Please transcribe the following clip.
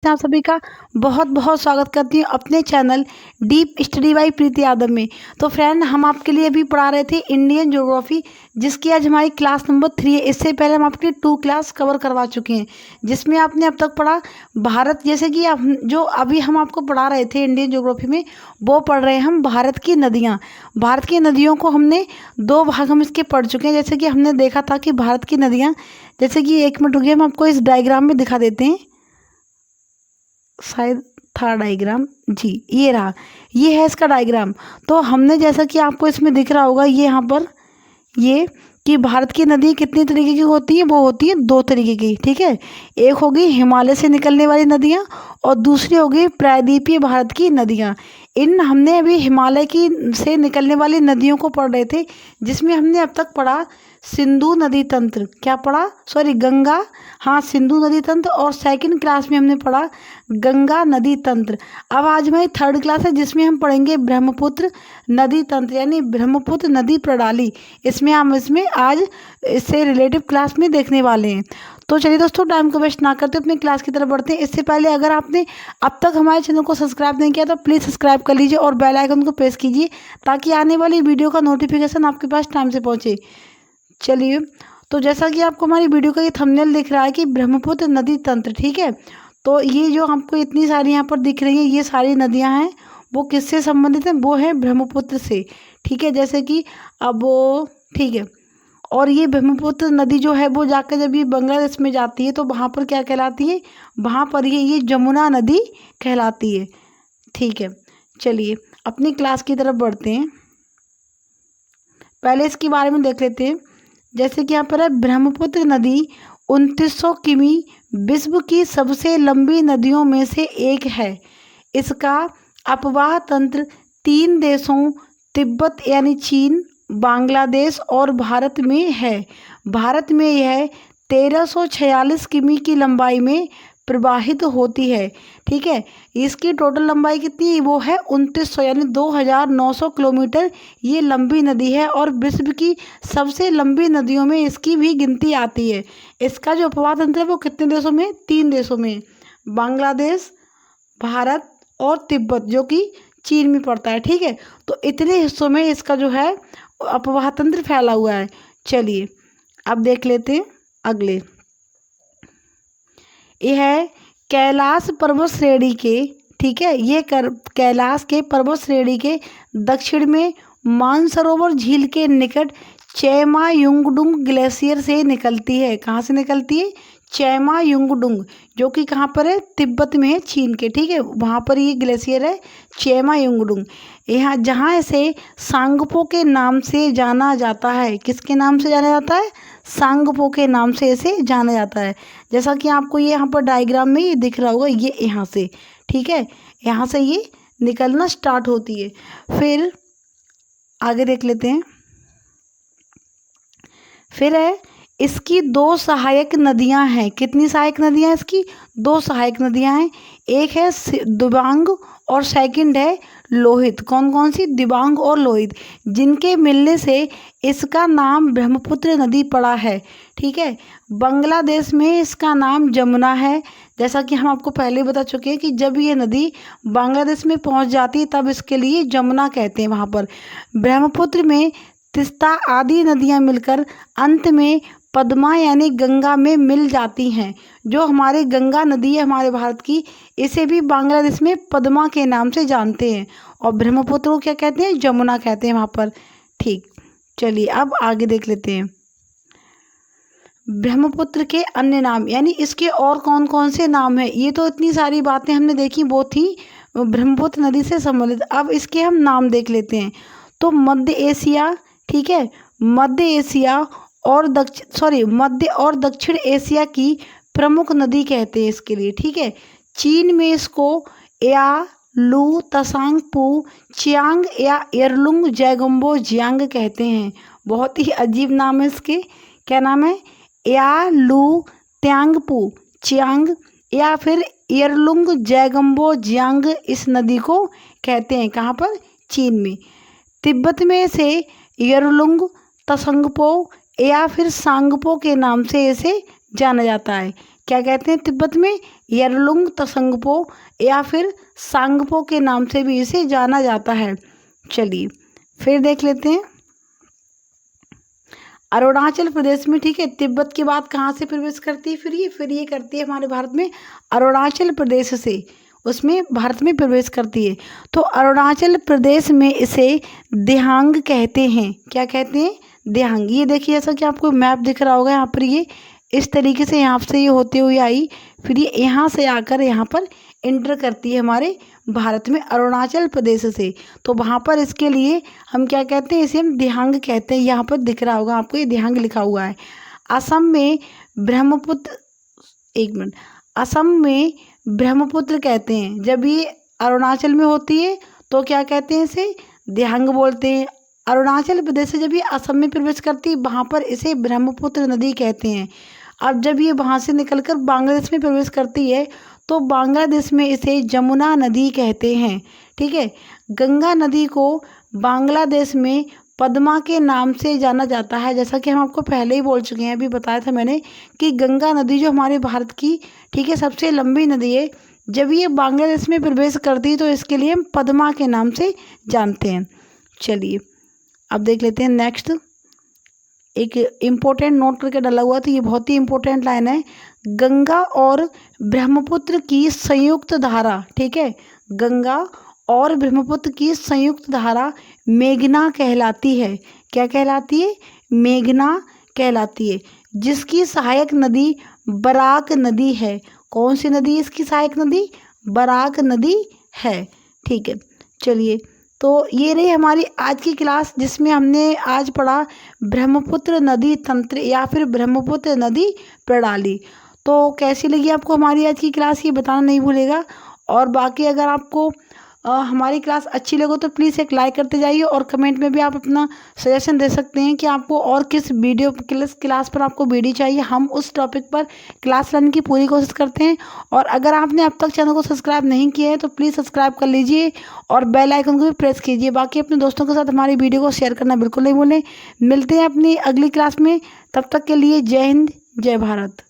आप सभी का बहुत बहुत स्वागत करती हूँ अपने चैनल डीप स्टडी बाई प्रीति यादव में। तो फ्रेंड, हम आपके लिए अभी पढ़ा रहे थे इंडियन ज्योग्राफी, जिसकी आज हमारी क्लास नंबर 3 है। इससे पहले हम आपकी 2 क्लास कवर करवा चुके हैं, जिसमें आपने अब तक पढ़ा भारत। जैसे कि जो अभी हम आपको पढ़ा रहे थे इंडियन ज्योग्राफी में, वो पढ़ रहे हैं हम भारत की नदियाँ। भारत की नदियों को हमने 2 भाग हम इसके पढ़ चुके हैं। जैसे कि हमने देखा था कि भारत की नदियाँ, जैसे कि 1 मिनट रुकिए, हम आपको इस डायग्राम में दिखा देते हैं। शायद था डायग्राम, जी ये रहा, ये है इसका डायग्राम। तो हमने, जैसा कि आपको इसमें दिख रहा होगा, ये यहाँ पर ये कि भारत की नदी कितनी तरीके की होती है, वो होती है 2 तरीके की। ठीक है, एक होगी हिमालय से निकलने वाली नदियाँ और दूसरी होगी प्रायद्वीपीय भारत की नदियाँ। हमने अभी हिमालय की से निकलने वाली नदियों को पढ़ रहे थे, जिसमें हमने अब तक पढ़ा सिंधु नदी तंत्र। क्या पढ़ा? सॉरी, गंगा, हाँ सिंधु नदी तंत्र। और सेकंड क्लास में हमने पढ़ा गंगा नदी तंत्र। अब आज हमारी 3rd क्लास है, जिसमें हम पढ़ेंगे ब्रह्मपुत्र नदी तंत्र, यानी ब्रह्मपुत्र नदी प्रणाली। इसमें आज इससे रिलेटिव क्लास में देखने वाले हैं। तो चलिए दोस्तों, टाइम को वेस्ट ना करते अपनी क्लास की तरफ बढ़ते हैं। इससे पहले अगर आपने अब तक हमारे चैनल को सब्सक्राइब नहीं किया तो प्लीज़ सब्सक्राइब कर लीजिए और बेल आइकन को प्रेस कीजिए, ताकि आने वाली वीडियो का नोटिफिकेशन आपके पास टाइम से पहुँचे। चलिए, तो जैसा कि आपको हमारी वीडियो का ये थंबनेल दिख रहा है कि ब्रह्मपुत्र नदी तंत्र, ठीक है। तो ये जो आपको इतनी सारी यहाँ पर दिख रही हैं, ये सारी नदियाँ हैं, वो किससे संबंधित हैं? वो है ब्रह्मपुत्र से। ठीक है, जैसे कि अब वो, ठीक है, और ये ब्रह्मपुत्र नदी जो है वो जाकर जब ये बांग्लादेश में जाती है तो वहाँ पर क्या कहलाती है? वहाँ पर ये जमुना नदी कहलाती है। ठीक है, चलिए अपनी क्लास की तरफ बढ़ते हैं। पहले इसके बारे में देख लेते हैं। जैसे कि यहाँ पर है, ब्रह्मपुत्र नदी 2900 किमी विश्व की सबसे लंबी नदियों में से एक है। इसका अपवाह तंत्र 3 देशों तिब्बत यानी चीन, बांग्लादेश और भारत में है। भारत में यह 1346 किमी की लंबाई में प्रवाहित होती है। ठीक है, इसकी टोटल लंबाई कितनी है? वो है 2900 यानी 2900 किलोमीटर ये लंबी नदी है, और विश्व की सबसे लंबी नदियों में इसकी भी गिनती आती है। इसका जो अपवाह तंत्र है वो कितने देशों में? 3 देशों में, बांग्लादेश, भारत और तिब्बत, जो कि चीन में पड़ता है। ठीक है, तो इतने हिस्सों में इसका जो है अपवाह तंत्र फैला हुआ है। चलिए अब देख लेते हैं अगले। यह है कैलाश पर्वत श्रेणी के, ठीक है, ये कैलाश के पर्वत श्रेणी के दक्षिण में मानसरोवर झील के निकट चैमायुंगडुंग ग्लेशियर से निकलती है। कहाँ से निकलती है? चैमायुंगडुंग, जो कि कहाँ पर है? तिब्बत में है, चीन के। ठीक है, वहाँ पर ये ग्लेशियर है चैमायुंगडुंग। यहाँ जहाँ इसे सांगपो के नाम से जाना जाता है। किसके नाम से जाना जाता है? सांगपो के नाम से इसे जाना जाता है। जैसा कि आपको ये यहाँ पर डायग्राम में ये दिख रहा होगा, ये यहाँ से, ठीक है, यहाँ से ये निकलना स्टार्ट होती है। फिर आगे देख लेते हैं। फिर है, इसकी 2 सहायक नदियां हैं। कितनी सहायक नदियां? इसकी 2 सहायक नदियां हैं। एक है दिबांग और सेकंड है लोहित। कौन कौन सी? दिबांग और लोहित, जिनके मिलने से इसका नाम ब्रह्मपुत्र नदी पड़ा है। ठीक है, बांग्लादेश में इसका नाम जमुना है। जैसा कि हम आपको पहले बता चुके हैं कि जब ये नदी बांग्लादेश में पहुंच जाती है तब इसके लिए जमुना कहते हैं वहाँ पर। ब्रह्मपुत्र में तिस्ता आदि नदियाँ मिलकर अंत में पद्मा यानी गंगा में मिल जाती हैं। जो हमारी गंगा नदी है हमारे भारत की, इसे भी बांग्लादेश में पद्मा के नाम से जानते हैं, और ब्रह्मपुत्र को क्या कहते हैं? जमुना कहते हैं वहाँ पर। ठीक, चलिए अब आगे देख लेते हैं। ब्रह्मपुत्र के अन्य नाम, यानी इसके और कौन कौन से नाम हैं। ये तो इतनी सारी बातें हमने देखी, वो थी ब्रह्मपुत्र नदी से संबंधित। अब इसके हम नाम देख लेते हैं। तो मध्य एशिया, ठीक है, मध्य एशिया और मध्य और दक्षिण एशिया की प्रमुख नदी कहते हैं इसके लिए। ठीक है, चीन में इसको या लू तसांग पू चियांग या एरलुंग जैगम्बो जियांग कहते हैं। बहुत ही अजीब नाम है इसके। क्या नाम है? या लू त्यांगपू चियांग या फिर एरलुंग जैगम्बो जियांग इस नदी को कहते हैं। कहाँ पर? चीन में। तिब्बत में से एरलुंग तसंगपो या फिर सांगपो के नाम से इसे जाना जाता है। क्या कहते हैं तिब्बत में? येरलुंग त्संगपो या फिर सांगपो के नाम से भी इसे जाना जाता है। चलिए फिर देख लेते हैं अरुणाचल प्रदेश में, ठीक है, तिब्बत के बाद कहाँ से प्रवेश करती है? फिर ये करती है हमारे भारत में अरुणाचल प्रदेश से, उसमें भारत में प्रवेश करती है। तो अरुणाचल प्रदेश में इसे दिहांग कहते हैं। क्या कहते हैं? दिहांग। ये देखिए जैसा कि आपको मैप दिख रहा होगा, यहाँ पर ये इस तरीके से यहाँ से ये होते हुए आई, फिर ये यहाँ से आकर यहाँ पर एंटर करती है हमारे भारत में अरुणाचल प्रदेश से। तो वहाँ पर इसके लिए हम क्या कहते हैं? इसे हम दिहांग कहते हैं। यहाँ पर दिख रहा होगा आपको, ये दिहांग लिखा हुआ है। असम में ब्रह्मपुत्र, एक मिनट, असम में ब्रह्मपुत्र कहते हैं। जब ये अरुणाचल में होती है तो क्या कहते हैं? इसे दिहांग बोलते हैं। अरुणाचल प्रदेश से जब ये असम में प्रवेश करती है वहाँ पर इसे ब्रह्मपुत्र नदी कहते हैं। अब जब ये वहाँ से निकलकर बांग्लादेश में प्रवेश करती है तो बांग्लादेश में इसे जमुना नदी कहते हैं। ठीक है, गंगा नदी को बांग्लादेश में पद्मा के नाम से जाना जाता है। जैसा कि हम आपको पहले ही बोल चुके हैं, अभी बताया था मैंने कि गंगा नदी जो हमारे भारत की, ठीक है, सबसे लंबी नदी है, जब ये बांग्लादेश में प्रवेश करती है तो इसके लिए हम पद्मा के नाम से जानते हैं। चलिए अब देख लेते हैं नेक्स्ट, एक इम्पोर्टेंट नोट करके डाला हुआ था, ये बहुत ही इम्पोर्टेंट लाइन है। गंगा और ब्रह्मपुत्र की संयुक्त धारा, ठीक है, गंगा और ब्रह्मपुत्र की संयुक्त धारा मेघना कहलाती है। क्या कहलाती है? मेघना कहलाती है, जिसकी सहायक नदी बराक नदी है। कौन सी नदी है इसकी सहायक नदी? बराक नदी है। ठीक है, चलिए तो ये रही हमारी आज की क्लास, जिसमें हमने आज पढ़ा ब्रह्मपुत्र नदी तंत्र या फिर ब्रह्मपुत्र नदी प्रणाली। तो कैसी लगी आपको हमारी आज की क्लास, ये बताना नहीं भूलेगा। और बाकी अगर आपको हमारी क्लास अच्छी लगे तो प्लीज़ एक लाइक करते जाइए, और कमेंट में भी आप अपना सजेशन दे सकते हैं कि आपको और किस वीडियो क्लास पर आपको वीडियो चाहिए। हम उस टॉपिक पर क्लास लाने की पूरी कोशिश करते हैं। और अगर आपने अब तक चैनल को सब्सक्राइब नहीं किया है तो प्लीज़ सब्सक्राइब कर लीजिए और बेल आइकन को भी प्रेस कीजिए। बाकी अपने दोस्तों के साथ हमारी वीडियो को शेयर करना बिल्कुल नहीं भूलें। मिलते हैं अपनी अगली क्लास में, तब तक के लिए जय हिंद, जय भारत।